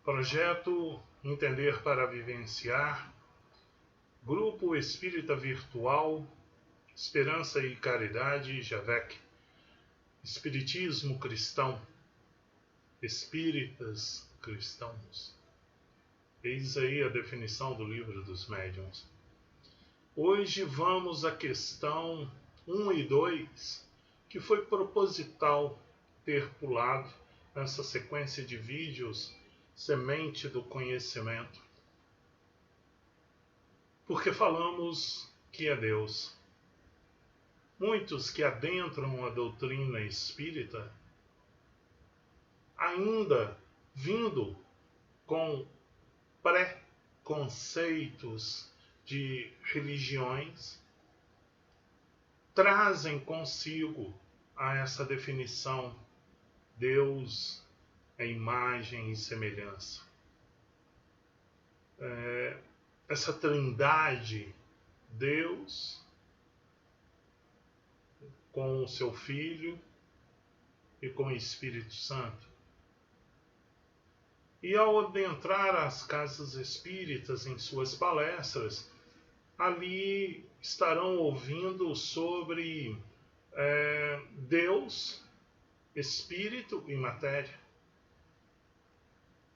Projeto Entender para Vivenciar, Grupo Espírita Virtual, Esperança e Caridade, JAVEC, Espiritismo Cristão, Espíritas Cristãos. Eis aí a definição do Livro dos Médiuns. Hoje vamos à questão 1 e 2, que foi proposital ter pulado nessa sequência de vídeos Semente do Conhecimento, porque falamos que é Deus. Muitos que adentram a doutrina espírita, ainda vindo com preconceitos de religiões, trazem consigo a essa definição: Deus é imagem e semelhança. Essa trindade, Deus com o seu Filho e com o Espírito Santo. E ao adentrar as casas espíritas em suas palestras, ali estarão ouvindo sobre Deus, Espírito e Matéria.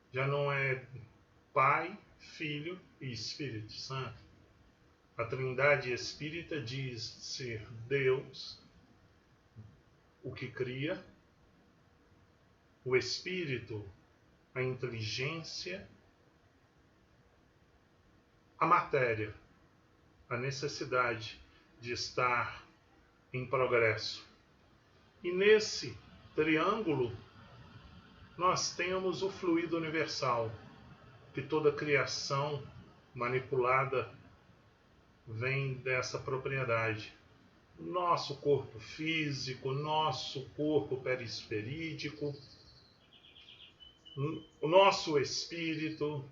Já não é Pai, Filho e Espírito Santo. A Trindade Espírita diz ser Deus, o que cria, o Espírito, a inteligência, a matéria, a necessidade de estar em progresso. E nesse triângulo nós temos o fluido universal, que toda criação manipulada vem dessa propriedade. Nosso corpo físico, nosso corpo perispirídico, o nosso espírito,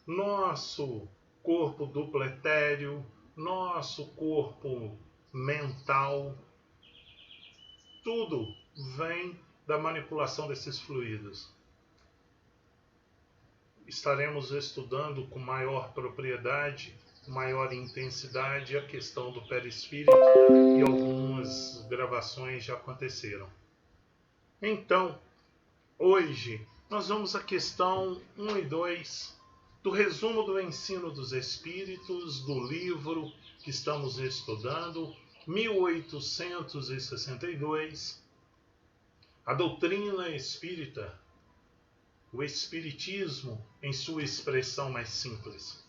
nosso corpo duplo etéreo, nosso corpo mental, tudo vem da manipulação desses fluidos. Estaremos estudando com maior propriedade, maior intensidade, a questão do perispírito, e algumas gravações já aconteceram. Então, hoje, nós vamos à questão 1 e 2 do resumo do Ensino dos Espíritos, do livro que estamos estudando, 1862, a doutrina espírita, o Espiritismo em sua expressão mais simples.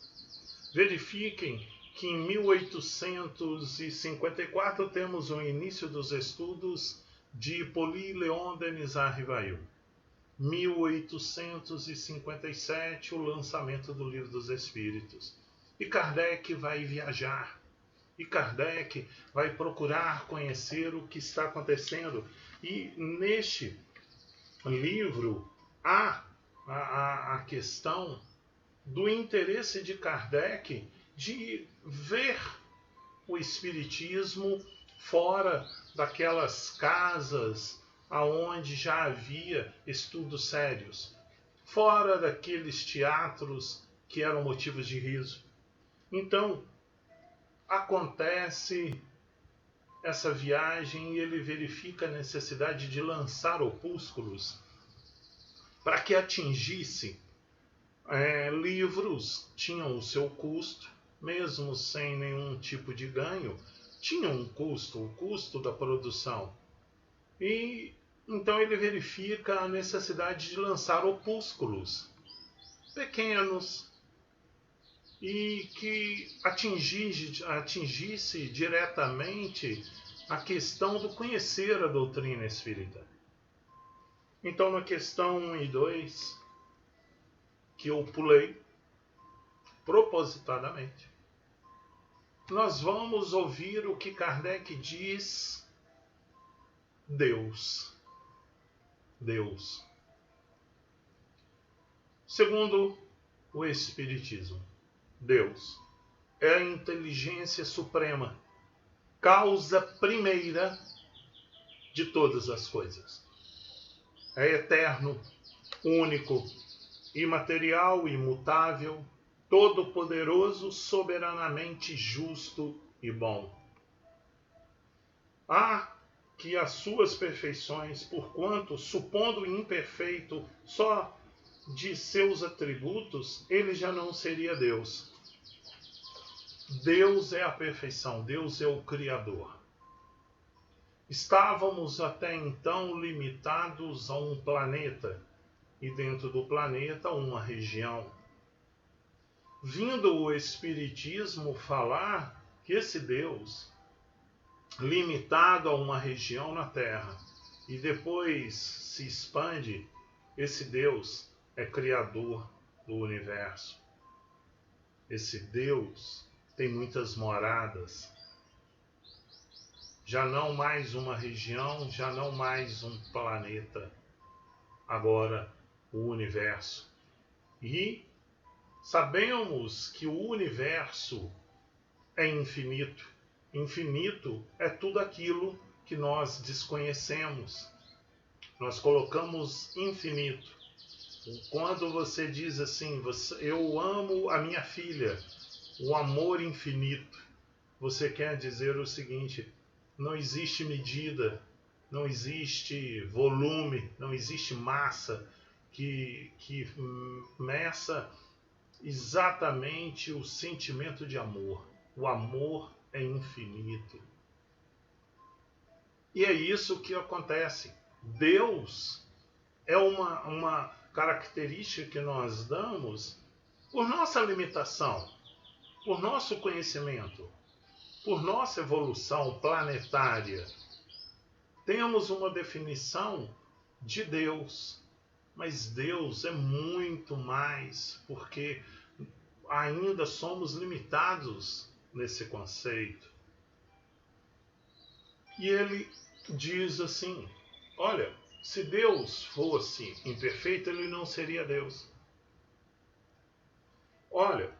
Verifiquem que em 1854 temos o início dos estudos de Hippolyte Léon Denis Rivail. 1857, o lançamento do Livro dos Espíritos. E Kardec vai viajar. E Kardec vai procurar conhecer o que está acontecendo. E neste livro há a questão do interesse de Kardec de ver o Espiritismo fora daquelas casas aonde já havia estudos sérios, fora daqueles teatros que eram motivos de riso. Então, acontece essa viagem e ele verifica a necessidade de lançar opúsculos para que atingisse livros. Tinham o seu custo, mesmo sem nenhum tipo de ganho, tinham um custo, o custo da produção. E então ele verifica a necessidade de lançar opúsculos pequenos e que atingisse diretamente a questão do conhecer a doutrina espírita. Então, na questão 1 e 2, que eu pulei propositadamente, nós vamos ouvir o que Kardec diz: Deus. Deus. Segundo o Espiritismo, Deus é a inteligência suprema, causa primeira de todas as coisas. É eterno, único, imaterial, imutável, todo-poderoso, soberanamente justo e bom. Há que as suas perfeições, porquanto, supondo imperfeito só de seus atributos, ele já não seria Deus. Deus é a perfeição, Deus é o Criador. Estávamos até então limitados a um planeta, e dentro do planeta uma região. Vindo o Espiritismo falar que esse Deus, limitado a uma região na Terra, e depois se expande, esse Deus é Criador do universo. Esse Deus tem muitas moradas. Já não mais uma região, já não mais um planeta. Agora o universo. E sabemos que o universo é infinito. Infinito é tudo aquilo que nós desconhecemos. Nós colocamos infinito. Quando você diz assim, eu amo a minha filha, o amor infinito, você quer dizer o seguinte: não existe medida, não existe volume, não existe massa que meça exatamente o sentimento de amor. O amor é infinito. E é isso que acontece. Deus é uma característica que nós damos por nossa limitação, por nosso conhecimento, por nossa evolução planetária. Temos uma definição de Deus, mas Deus é muito mais, porque ainda somos limitados nesse conceito. E ele diz assim: olha, se Deus fosse imperfeito, ele não seria Deus. Olha,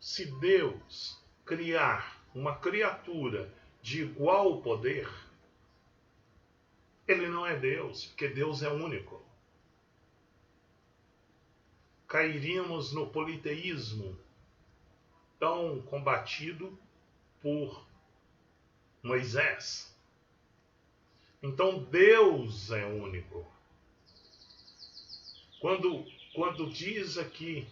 se Deus criar uma criatura de igual poder, ele não é Deus, porque Deus é único. Cairíamos no politeísmo tão combatido por Moisés. Então Deus é único. Quando diz aqui,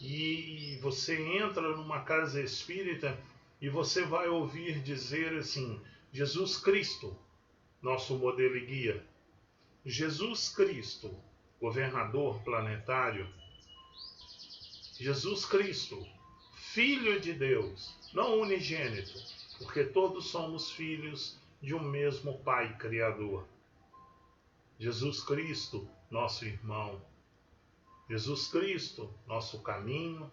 e você entra numa casa espírita e você vai ouvir dizer assim: Jesus Cristo, nosso modelo e guia. Jesus Cristo, governador planetário. Jesus Cristo, Filho de Deus, não unigênito, porque todos somos filhos de um mesmo Pai Criador. Jesus Cristo, nosso irmão. Jesus Cristo, nosso caminho,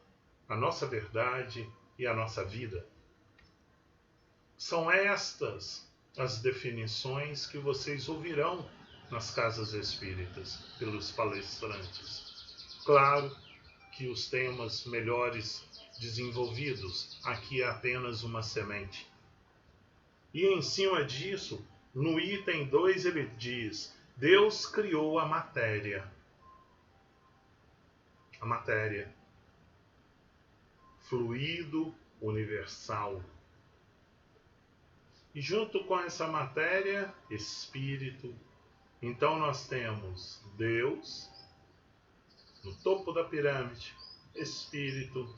a nossa verdade e a nossa vida. São estas as definições que vocês ouvirão nas casas espíritas, pelos palestrantes. Claro que os temas melhores desenvolvidos, aqui é apenas uma semente. E em cima disso, no item 2 ele diz: Deus criou a matéria. A matéria. Fluido universal. E junto com essa matéria, espírito. Então nós temos Deus no topo da pirâmide, espírito,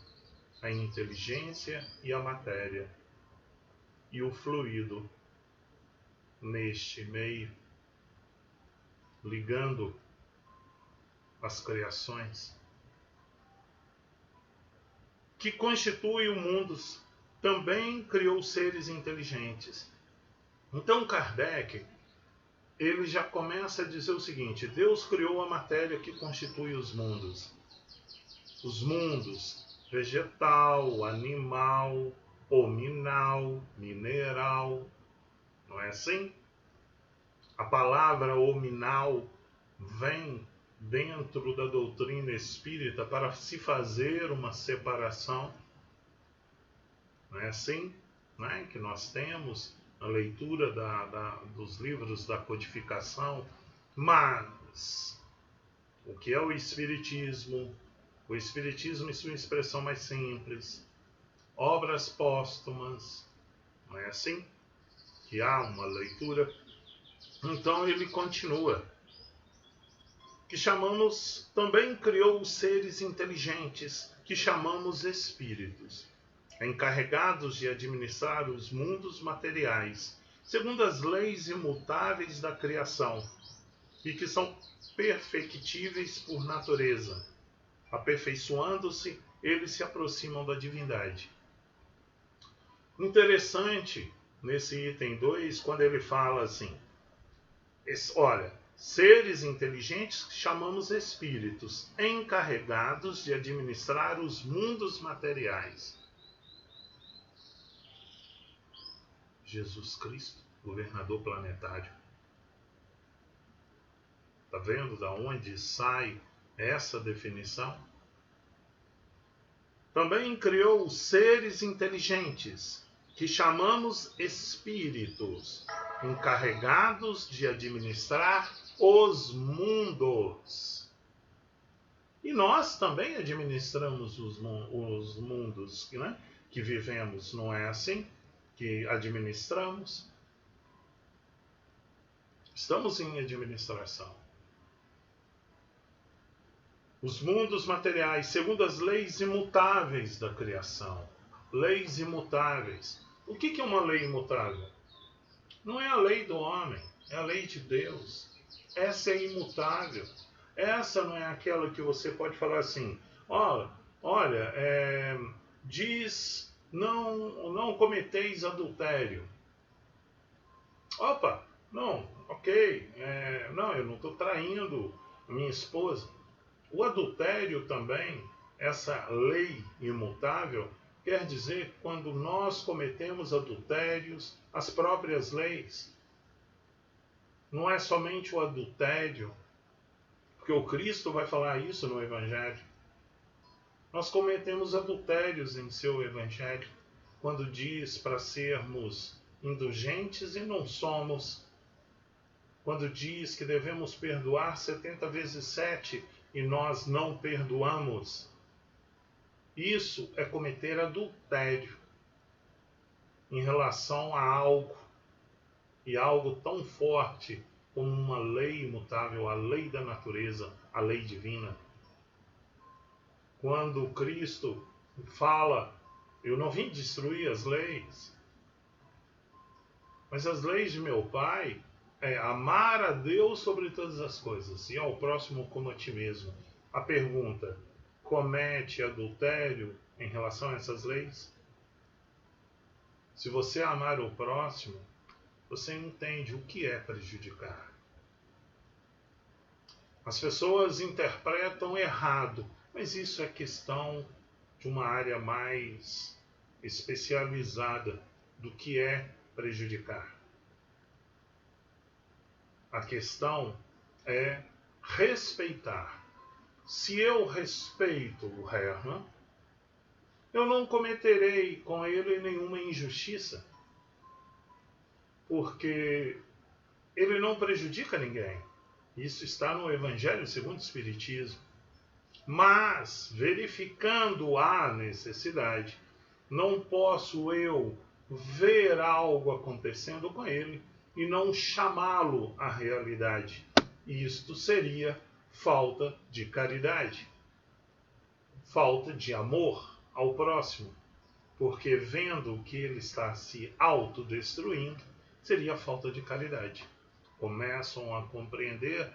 a inteligência e a matéria, e o fluido neste meio, ligando as criações, que constitui o mundo, também criou seres inteligentes. Então Kardec, ele já começa a dizer o seguinte: Deus criou a matéria que constitui os mundos. Os mundos vegetal, animal, hominal, mineral. Não é assim? A palavra hominal vem dentro da doutrina espírita para se fazer uma separação. Não é assim? Não é? Que nós temos a leitura dos livros da codificação. Mas o que é o Espiritismo, o Espiritismo em sua expressão mais simples, obras póstumas, não é assim? Que há uma leitura. Então ele continua, que chamamos, também criou os seres inteligentes, que chamamos espíritos, encarregados de administrar os mundos materiais, segundo as leis imutáveis da criação, e que são perfectíveis por natureza. Aperfeiçoando-se, eles se aproximam da divindade. Interessante, nesse item 2, quando ele fala assim, olha, seres inteligentes que chamamos espíritos, encarregados de administrar os mundos materiais. Jesus Cristo, governador planetário. Está vendo da onde sai essa definição? Também criou seres inteligentes, que chamamos espíritos, encarregados de administrar os mundos. E nós também administramos os mundos, né, que vivemos, não é assim? Que administramos. Estamos em administração. Os mundos materiais, segundo as leis imutáveis da criação. Leis imutáveis. O que é uma lei imutável? Não é a lei do homem, é a lei de Deus. Essa é imutável. Essa não é aquela que você pode falar assim, olha, diz, não cometeis adultério. Opa, não, ok, não, eu não estou traindo minha esposa. O adultério também, essa lei imutável, quer dizer quando nós cometemos adultérios, as próprias leis. Não é somente o adultério, porque o Cristo vai falar isso no Evangelho. Nós cometemos adultérios em seu Evangelho, quando diz para sermos indulgentes e não somos. Quando diz que devemos perdoar 70 vezes 7 e nós não perdoamos. Isso é cometer adultério em relação a algo, e algo tão forte como uma lei imutável, a lei da natureza, a lei divina. Quando Cristo fala, eu não vim destruir as leis, mas as leis de meu Pai é amar a Deus sobre todas as coisas e ao próximo como a ti mesmo. A pergunta, comete adultério em relação a essas leis? Se você amar o próximo, você entende o que é prejudicar. As pessoas interpretam errado, mas isso é questão de uma área mais especializada do que é prejudicar. A questão é respeitar. Se eu respeito o Herman, eu não cometerei com ele nenhuma injustiça, porque ele não prejudica ninguém. Isso está no Evangelho segundo o Espiritismo. Mas, verificando a necessidade, não posso eu ver algo acontecendo com ele e não chamá-lo à realidade. Isto seria falta de caridade, falta de amor ao próximo, porque vendo que ele está se autodestruindo, seria falta de caridade. Começam a compreender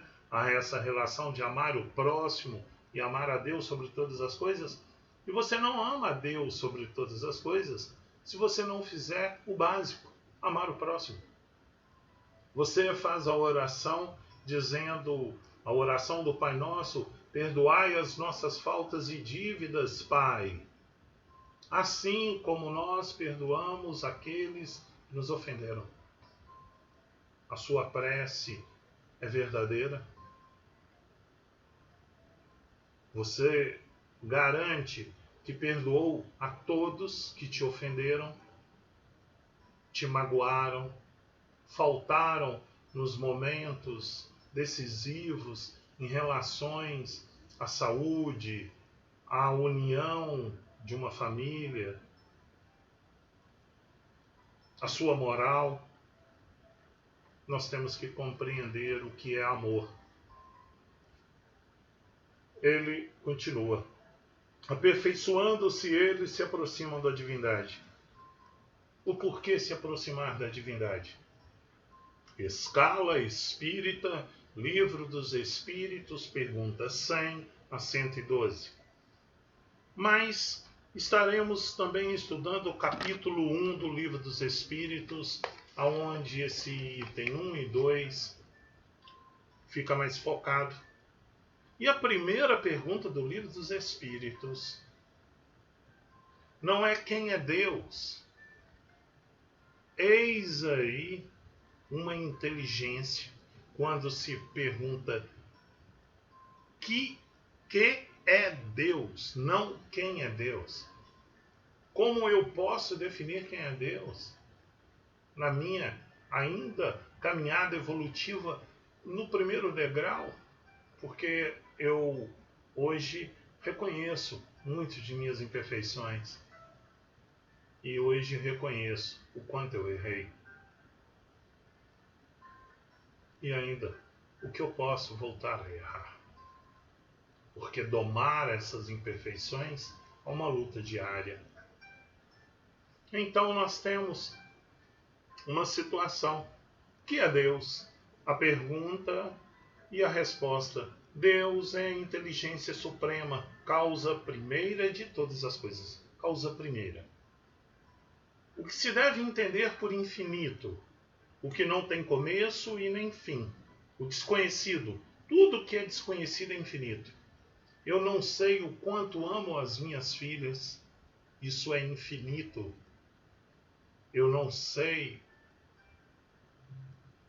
essa relação de amar o próximo e amar a Deus sobre todas as coisas, e você não ama a Deus sobre todas as coisas se você não fizer o básico, amar o próximo. Você faz a oração dizendo, a oração do Pai Nosso, perdoai as nossas faltas e dívidas, Pai, assim como nós perdoamos aqueles que nos ofenderam. A sua prece é verdadeira? Você garante que perdoou a todos que te ofenderam, te magoaram, faltaram nos momentos decisivos em relações à saúde, a união de uma família, a sua moral, nós temos que compreender o que é amor. Ele continua: aperfeiçoando-se eles se aproximam da divindade. O porquê se aproximar da divindade? Escala Espírita, Livro dos Espíritos, perguntas 100 a 112. Mas estaremos também estudando o capítulo 1 do Livro dos Espíritos, onde esse item 1 e 2 fica mais focado. E a primeira pergunta do Livro dos Espíritos não é quem é Deus. Eis aí uma inteligência quando se pergunta que é Deus, não quem é Deus. Como eu posso definir quem é Deus? Na minha ainda caminhada evolutiva no primeiro degrau, porque eu hoje reconheço muitas de minhas imperfeições e hoje reconheço o quanto eu errei. E ainda, o que eu posso voltar a errar? Porque domar essas imperfeições é uma luta diária. Então nós temos uma situação que é Deus. A pergunta e a resposta. Deus é a inteligência suprema, causa primeira de todas as coisas. Causa primeira. O que se deve entender por infinito? O que não tem começo e nem fim. O desconhecido. Tudo que é desconhecido é infinito. Eu não sei o quanto amo as minhas filhas. Isso é infinito. Eu não sei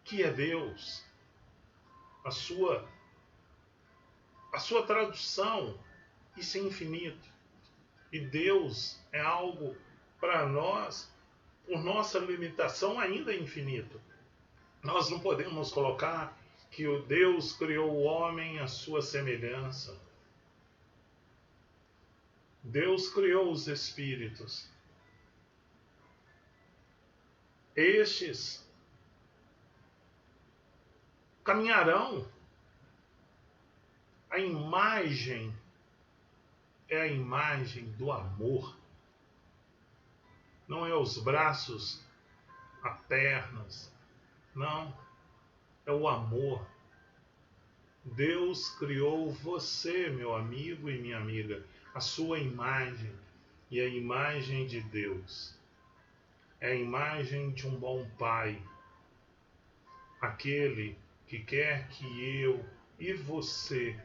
que é Deus. A sua tradução, isso é infinito. E Deus é algo para nós, por nossa limitação, ainda é infinito. Nós não podemos colocar que o Deus criou o homem à sua semelhança. Deus criou os espíritos. Estes caminharão. A imagem é a imagem do amor. Não é os braços, as pernas. Não. É o amor. Deus criou você, meu amigo e minha amiga, a sua imagem. E a imagem de Deus é a imagem de um bom pai. Aquele que quer que eu e você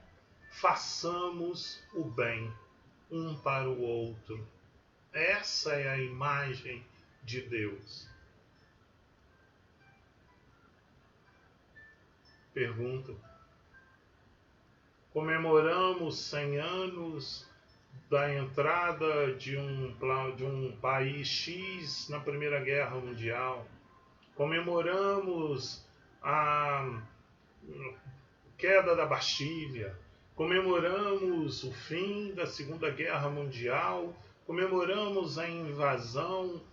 façamos o bem um para o outro. Essa é a imagem de Deus. Pergunta: comemoramos 100 anos da entrada de um país X na Primeira Guerra Mundial. Comemoramos a queda da Bastilha. Comemoramos o fim da Segunda Guerra Mundial. Comemoramos a invasão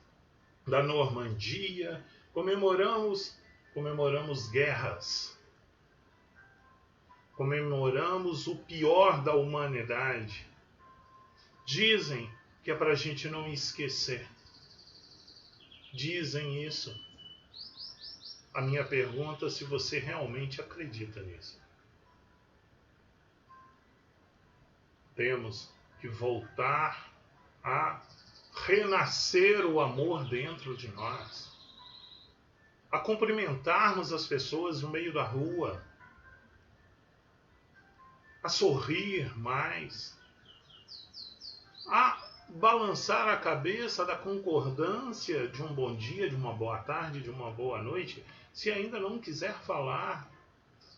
da Normandia. Comemoramos guerras. Comemoramos o pior da humanidade. Dizem que é para a gente não esquecer. Dizem isso. A minha pergunta é se você realmente acredita nisso. Temos que voltar a renascer o amor dentro de nós. A cumprimentarmos as pessoas no meio da rua. A sorrir mais. A balançar a cabeça da concordância de um bom dia, de uma boa tarde, de uma boa noite, se ainda não quiser falar,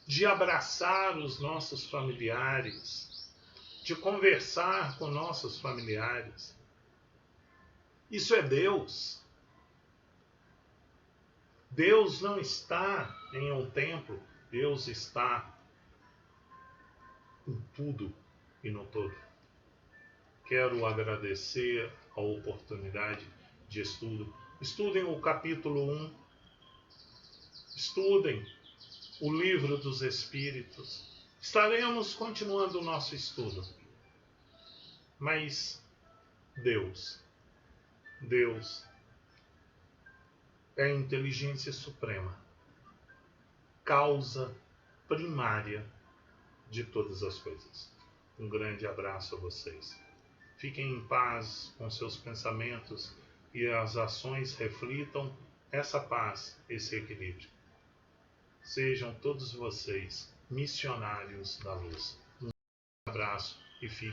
de abraçar os nossos familiares, de conversar com nossos familiares. Isso é Deus. Deus não está em um templo, Deus está em tudo e no todo. quero agradecer a oportunidade de estudo. Estudem o capítulo 1, estudem o livro dos Espíritos. Estaremos continuando o nosso estudo. Mas Deus é a inteligência suprema, causa primária de todas as coisas. Um grande abraço a vocês. Fiquem em paz com seus pensamentos e as ações reflitam essa paz, esse equilíbrio. Sejam todos vocês missionários da luz. Um abraço e fiquem